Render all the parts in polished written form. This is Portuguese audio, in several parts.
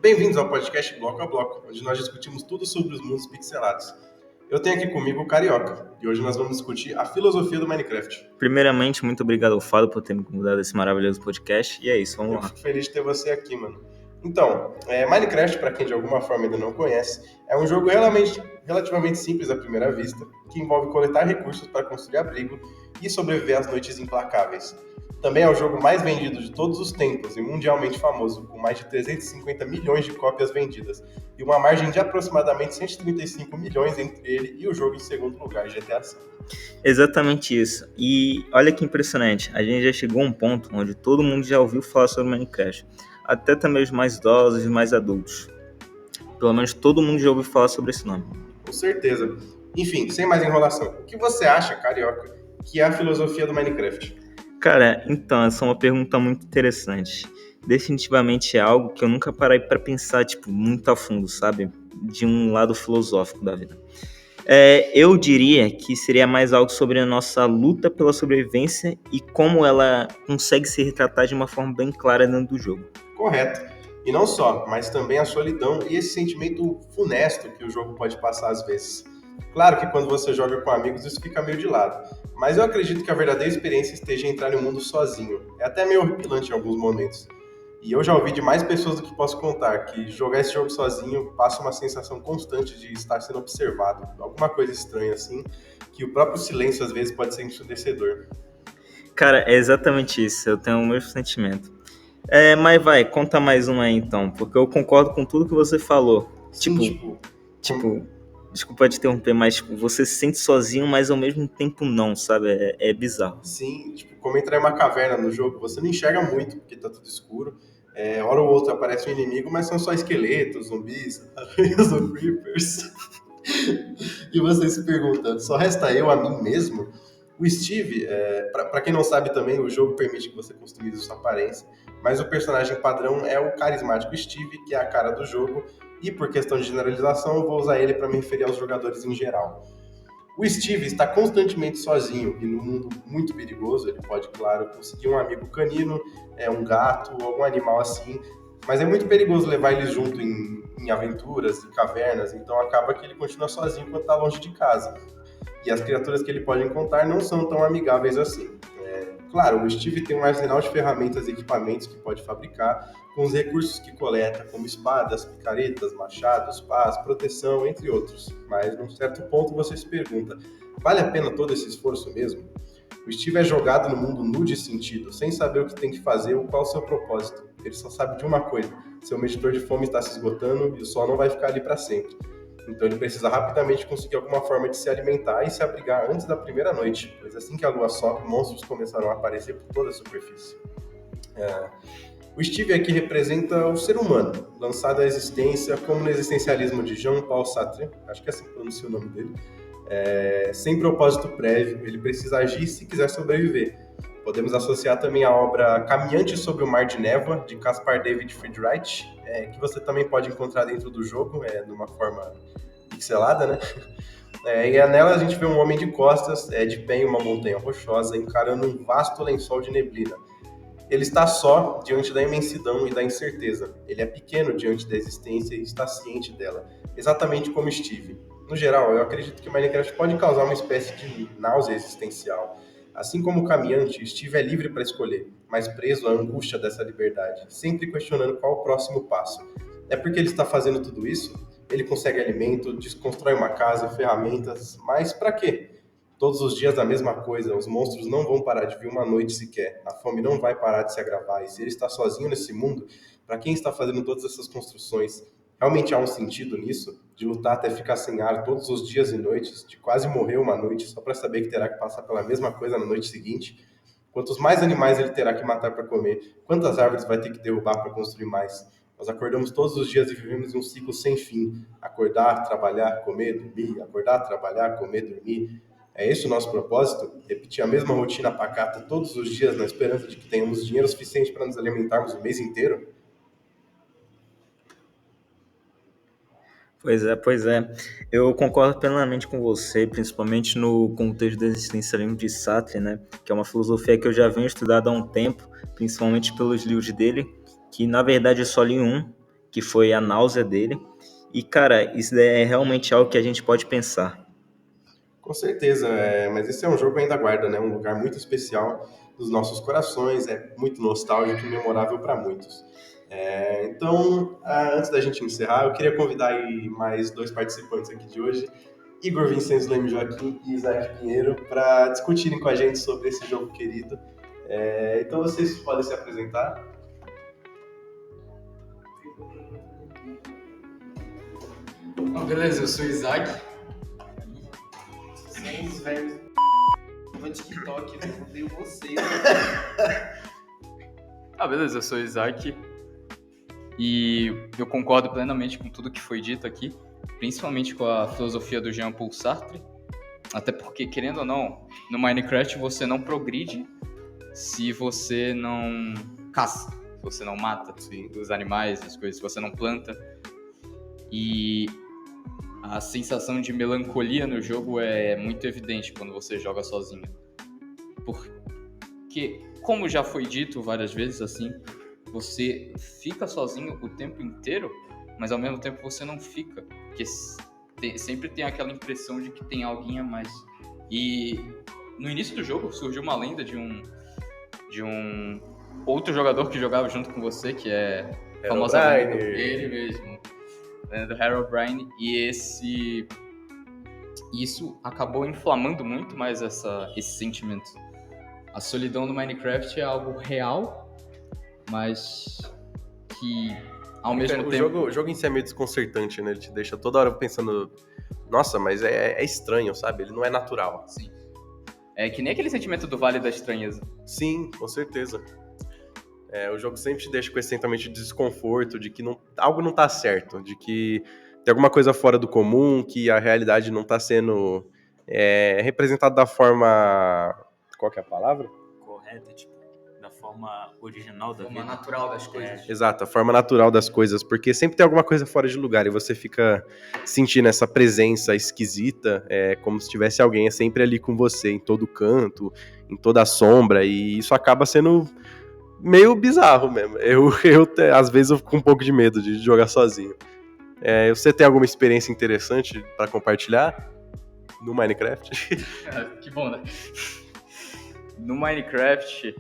Bem-vindos ao podcast Bloco a Bloco, onde nós discutimos tudo sobre os mundos pixelados. Eu tenho aqui comigo o Carioca, e hoje nós vamos discutir a filosofia do Minecraft. Primeiramente, muito obrigado ao Fábio por ter me convidado a esse maravilhoso podcast. E é isso, Eu vamos lá. fico feliz de ter você aqui, mano. Então, Minecraft, para quem de alguma forma ainda não conhece, é um jogo relativamente simples à primeira vista, que envolve coletar recursos para construir abrigo e sobreviver às noites implacáveis. Também é o jogo mais vendido de todos os tempos e mundialmente famoso, com mais de 350 milhões de cópias vendidas, e uma margem de aproximadamente 135 milhões entre ele e o jogo em segundo lugar, GTA V. Exatamente isso. E olha que impressionante, a gente já chegou a um ponto onde todo mundo já ouviu falar sobre Minecraft. Até também os mais idosos e mais adultos. Pelo menos todo mundo já ouviu falar sobre esse nome. Com certeza. Enfim, sem mais enrolação, o que você acha, Carioca, que é a filosofia do Minecraft? Cara, então, essa é uma pergunta muito interessante. Definitivamente é algo que eu nunca parei para pensar, muito a fundo, sabe? De um lado filosófico da vida. Eu diria que seria mais algo sobre a nossa luta pela sobrevivência e como ela consegue se retratar de uma forma bem clara dentro do jogo. Correto. E não só, mas também a solidão e esse sentimento funesto que o jogo pode passar às vezes. Claro que quando você joga com amigos isso fica meio de lado, mas eu acredito que a verdadeira experiência esteja em entrar no mundo sozinho. É até meio horripilante em alguns momentos. E eu já ouvi de mais pessoas do que posso contar que jogar esse jogo sozinho passa uma sensação constante de estar sendo observado, alguma coisa estranha assim, que o próprio silêncio às vezes pode ser ensurdecedor. Cara, é exatamente isso, eu tenho o mesmo sentimento. Mas vai, conta mais uma aí então, porque eu concordo com tudo que você falou. Sim, Tipo, desculpa te interromper, mas você se sente sozinho, mas ao mesmo tempo não, sabe? É bizarro. sim, tipo, como entrar em uma caverna no jogo, você não enxerga muito, porque tá tudo escuro. Hora ou outra aparece um inimigo, mas são só esqueletos, zumbis, aranhas ou creepers. E você se pergunta, só resta eu a mim mesmo? O Steve, para quem não sabe também, o jogo permite que você customize sua aparência, mas o personagem padrão é o carismático Steve, que é a cara do jogo, e por questão de generalização, eu vou usar ele para me referir aos jogadores em geral. O Steve está constantemente sozinho e num mundo muito perigoso. Ele pode, claro, conseguir um amigo canino, um gato, algum animal assim, mas é muito perigoso levar ele junto em aventuras e cavernas, então acaba que ele continua sozinho quando está longe de casa. E as criaturas que ele pode encontrar não são tão amigáveis assim. Claro, o Steve tem um arsenal de ferramentas e equipamentos que pode fabricar com os recursos que coleta, como espadas, picaretas, machados, pás, proteção, entre outros. Mas, num certo ponto, você se pergunta, vale a pena todo esse esforço mesmo? O Steve é jogado no mundo nu de sentido, sem saber o que tem que fazer ou qual o seu propósito. Ele só sabe de uma coisa, seu medidor de fome está se esgotando e o sol não vai ficar ali para sempre. Então ele precisa rapidamente conseguir alguma forma de se alimentar e se abrigar antes da primeira noite, pois assim que a lua sobe, monstros começarão a aparecer por toda a superfície. O Steve aqui representa o ser humano, lançado à existência, como no existencialismo de Jean-Paul Sartre, acho que é assim que pronuncia o nome dele, sem propósito prévio, ele precisa agir se quiser sobreviver. Podemos associar também a obra Caminhante sobre o Mar de Névoa, de Caspar David Friedrich, que você também pode encontrar dentro do jogo, numa forma pixelada, né? E nela a gente vê um homem de costas, de pé em uma montanha rochosa, encarando um vasto lençol de neblina. Ele está só diante da imensidão e da incerteza. Ele é pequeno diante da existência e está ciente dela, exatamente como Steve. No geral, eu acredito que Minecraft pode causar uma espécie de náusea existencial. Assim como o caminhante, Steve é livre para escolher, mas preso à angústia dessa liberdade, sempre questionando qual o próximo passo. É porque ele está fazendo tudo isso? Ele consegue alimento, desconstrói uma casa, ferramentas, mas para quê? Todos os dias a mesma coisa, os monstros não vão parar de vir uma noite sequer, a fome não vai parar de se agravar, e se ele está sozinho nesse mundo, para quem está fazendo todas essas construções, realmente há um sentido nisso? De lutar até ficar sem ar todos os dias e noites, de quase morrer uma noite só para saber que terá que passar pela mesma coisa na noite seguinte? Quantos mais animais ele terá que matar para comer? Quantas árvores vai ter que derrubar para construir mais? Nós acordamos todos os dias e vivemos em um ciclo sem fim. Acordar, trabalhar, comer, dormir. Acordar, trabalhar, comer, dormir. É esse o nosso propósito? Repetir a mesma rotina pacata todos os dias na esperança de que tenhamos dinheiro suficiente para nos alimentarmos o mês inteiro? Pois é. Eu concordo plenamente com você, principalmente no contexto do existencialismo de Sartre, né? Que é uma filosofia que eu já venho estudando há um tempo, principalmente pelos livros dele, que na verdade eu só li um, que foi a náusea dele. E, cara, isso é realmente algo que a gente pode pensar. Com certeza, mas esse é um jogo que ainda guarda, né? Um lugar muito especial nos nossos corações, é muito nostálgico e memorável para muitos. Então, antes da gente encerrar, eu queria convidar aí mais dois participantes aqui de hoje, Igor Vincenzo Leme Joaquim e Isaac Pinheiro, para discutirem com a gente sobre esse jogo querido. Então, vocês podem se apresentar. Beleza, eu sou o Isaac. São os velhos do TikTok, eu odeio vocês. Beleza, eu sou o Isaac. E eu concordo plenamente com tudo que foi dito aqui, principalmente com a filosofia do Jean-Paul Sartre. Até porque, querendo ou não, no Minecraft você não progride se você não caça, se você não mata os animais, as coisas, se você não planta. E a sensação de melancolia no jogo é muito evidente quando você joga sozinho. Porque, como já foi dito várias vezes, assim, você fica sozinho o tempo inteiro, mas ao mesmo tempo você não fica. Porque sempre tem aquela impressão de que tem alguém a mais. E no início do jogo surgiu uma lenda de um outro jogador que jogava junto com você, que é famosamente ele mesmo, do Herobrine, e isso acabou inflamando muito mais esse sentimento. A solidão do Minecraft é algo real, mas que ao mesmo tempo... O jogo em si é meio desconcertante, né? Ele te deixa toda hora pensando, nossa, mas é estranho, sabe? Ele não é natural. Sim. É que nem aquele sentimento do Vale da Estranheza. Sim, com certeza. O jogo sempre te deixa com esse sentimento de desconforto, de que algo não tá certo, de que tem alguma coisa fora do comum, que a realidade não tá sendo representada da forma... Qual que é a palavra? Correta, tipo, da forma original da vida. Forma natural das coisas. Exato, a forma natural das coisas, porque sempre tem alguma coisa fora de lugar e você fica sentindo essa presença esquisita, como se tivesse alguém sempre ali com você, em todo canto, em toda a sombra, e isso acaba sendo meio bizarro mesmo. Às vezes eu fico com um pouco de medo de jogar sozinho. Você tem alguma experiência interessante para compartilhar no Minecraft? Que bom, né? No Minecraft,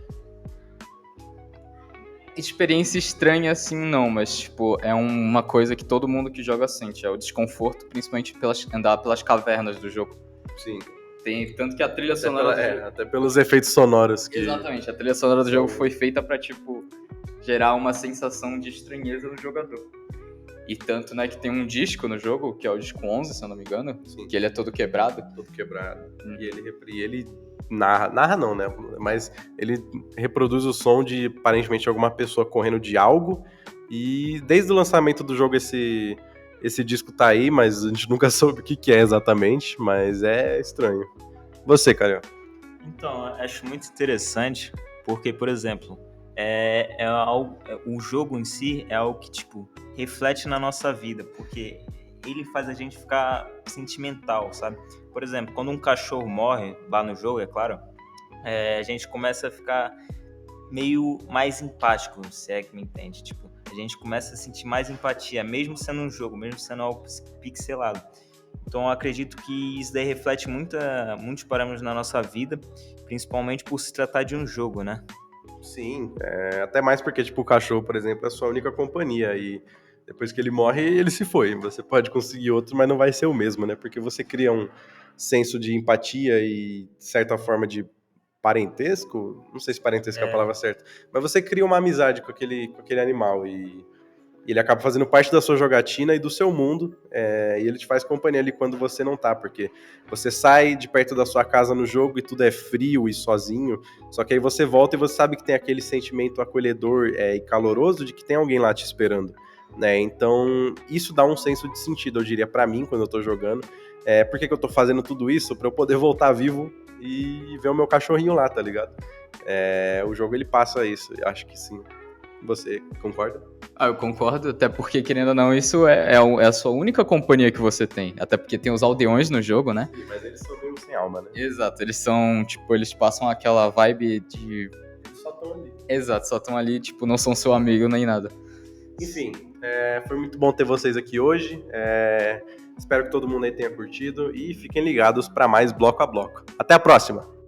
experiência estranha assim não, mas tipo, é uma coisa que todo mundo que joga sente, é o desconforto, principalmente andar pelas cavernas do jogo. Sim. Tem tanto que a trilha sonora até pelos efeitos sonoros que... Exatamente, a trilha sonora do jogo foi feita pra, tipo, gerar uma sensação de estranheza no jogador. E tanto, né, que tem um disco no jogo, que é o disco 11, se eu não me engano, Sim. que ele é todo quebrado. Todo quebrado. E ele narra não, né? Mas ele reproduz o som de, aparentemente, alguma pessoa correndo de algo. E desde o lançamento do jogo esse disco tá aí, mas a gente nunca soube o que é exatamente, mas é estranho. Você, Carioca? Então, eu acho muito interessante, porque, por exemplo, o jogo em si é algo que, tipo, reflete na nossa vida, porque ele faz a gente ficar sentimental, sabe? Por exemplo, quando um cachorro morre lá no jogo, é claro, a gente começa a ficar meio mais empático, se é que me entende. Tipo, a gente começa a sentir mais empatia, mesmo sendo um jogo, mesmo sendo algo pixelado. Então, eu acredito que isso daí reflete muitos parâmetros na nossa vida, principalmente por se tratar de um jogo, né? Sim, até mais porque, tipo, o cachorro, por exemplo, é a sua única companhia e depois que ele morre, ele se foi. Você pode conseguir outro, mas não vai ser o mesmo, né? Porque você cria um senso de empatia e, de certa forma, de parentesco. Não sei se parentesco é a palavra certa. Mas você cria uma amizade com aquele animal e ele acaba fazendo parte da sua jogatina e do seu mundo. E ele te faz companhia ali quando você não tá. Porque você sai de perto da sua casa no jogo e tudo é frio e sozinho. Só que aí você volta e você sabe que tem aquele sentimento acolhedor e caloroso de que tem alguém lá te esperando. Né? Então, isso dá um senso de sentido, eu diria, pra mim, quando eu tô jogando. Por que eu tô fazendo tudo isso? Pra eu poder voltar vivo e ver o meu cachorrinho lá, tá ligado? O jogo, ele passa isso, eu acho que sim. Você concorda? Eu concordo, até porque, querendo ou não, isso é a sua única companhia que você tem. Até porque tem os aldeões no jogo, né? Sim, mas eles são meio sem alma, né? Exato, eles são, tipo, eles passam aquela vibe de... Eles só estão ali. Exato, só estão ali, tipo, não são seu amigo nem nada. Enfim, Foi muito bom ter vocês aqui hoje. Espero que todo mundo aí tenha curtido e fiquem ligados para mais Bloco a Bloco. Até a próxima!